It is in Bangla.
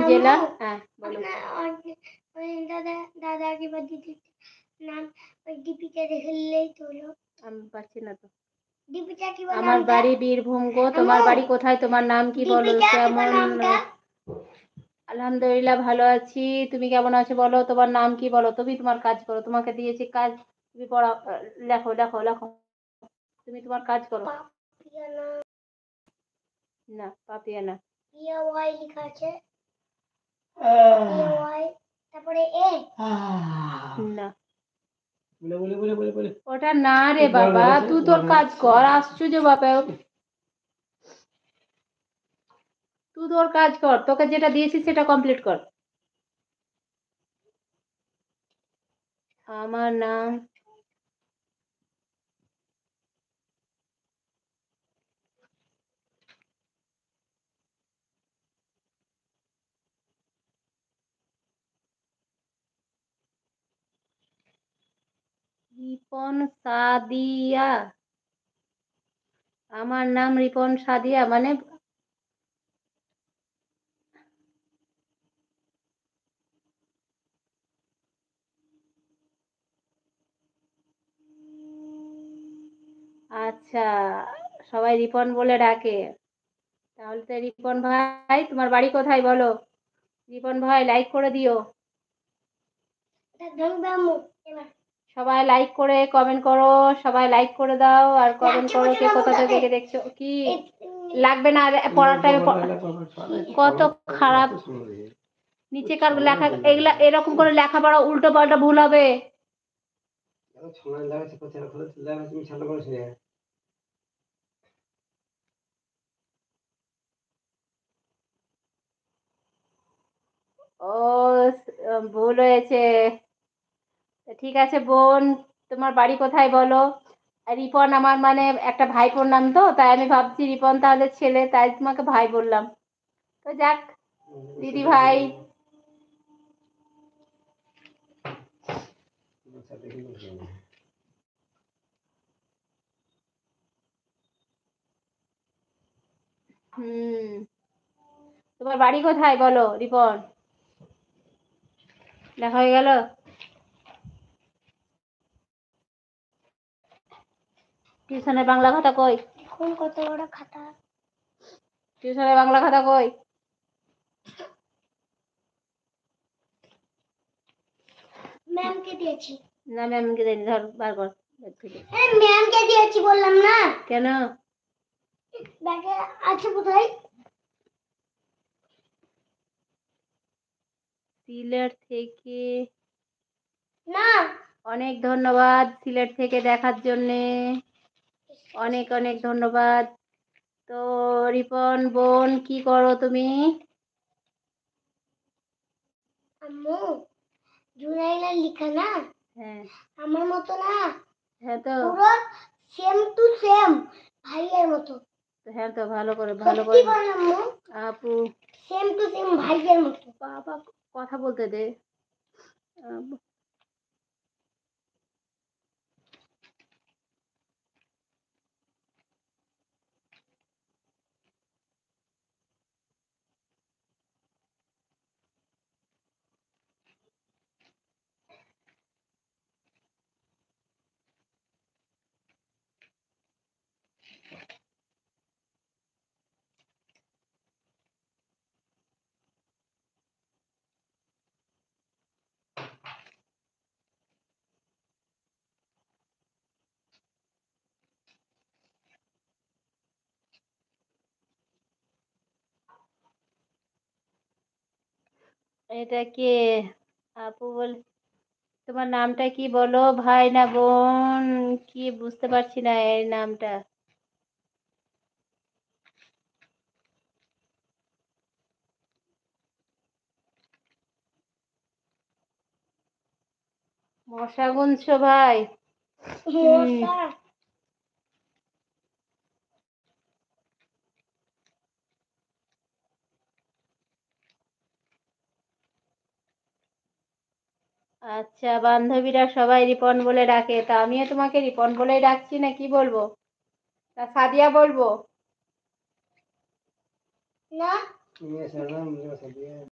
জেলা? হ্যাঁ বলো। দাদা দাদা এবার দিদি নাম ওই দীপিকা দেখলেই তো হলো। আমি পাচ্ছি না তো। দীপিকা কি বলে? আমার বাড়ি বীরভূম গো। তোমার বাড়ি কোথায়? তোমার নাম কি বলো? কেমন? আলহামদুলিল্লাহ ভালো আছি। তুমি কেমন আছো বলো? তোমার নাম কি বলো? তুমি তোমার কাজ করো। তোমাকে দিয়েছি কাজ, তুমি পড়া, লেখো লেখো লেখো। তুমি তোমার কাজ করো। না পাপিয়া না, ওয়াই লেখা আছে। ওয়াই তারপরে এ না ওটা না রে বাবা, তুই তোর কাজ কর। আশ্চর্য বাবা, তুই তোর কাজ কর। তোকে যেটা দিয়েছি সেটা কমপ্লিট কর। আমার নাম রিপন সাদিয়া। আমার নাম রিপন সাদিয়া মানে আচ্ছা, সবাই রিপন বলে ডাকে। তাহলে তো রিপন ভাই, তোমার বাড়ি কোথায় বলো? রিপন ভাই লাইক করে দিও। সবাই লাইক করে কমেন্ট করো। সবাই লাইক করে দাও আর কমেন্ট করো কে কোথা থেকে দেখছো। কি লাগবে না পড়ার টাইমে? কত খারাপ নিচেকার লেখা, এগুলা এরকম করে লেখাপড়া উল্টো পাল্টা ভুল হবে। ও ভুল হয়েছে। ঠিক আছে বোন, তোমার বাড়ি কোথায় বলো? রিপন আমার মানে একটা ভাইপোর নাম, তো তাই আমি ভাবছি রিপন তাহলে ছেলে, তাই তোমাকে ভাই বললাম। তো যাক দিদি ভাই। তোমার বাড়ি কোথায় বলো রিপন? দেখা হয়ে গেল। টিউশনের বাংলা খাতা কই? কত বড় খাতা? টিউশনের বাংলা খাতা কই? ম্যামকে দিয়েছি। না ম্যামকে দেয়নি, ধর বার কর। ম্যামকে দিয়েছি বললাম না। কেন? ব্যাগে আছে কোথায়? সিলেট থেকে। না, অনেক ধন্যবাদ সিলেট থেকে দেখার জন্যে। অনেক অনেক ধন্যবাদ। তো রিপন বোন কি করো তুমি? আম্মু জুনাইলা লিখা না? হ্যাঁ আমার মতো না। হ্যাঁ তো পুরো সেম টু সেম ভাইয়ের মতো। হ্যাঁ তো ভালো করে ভালো করে আম্মু আপু সেম টু সেম ভাইয়ের মতো। বাবা কথা বলতে দে। এটা কে? আপু বল। তোমার নামটা কি বলো? ভাই না বোন? কি বুঝতে পারছি না এর নামটা। মশা গুনছো ভাই? আচ্ছা, বান্ধবীরা সবাই রিপন বলে ডাকে, তা আমিও তোমাকে রিপন বলেই ডাকছি, না কি বলবো? তা সাদিয়া বলবো? না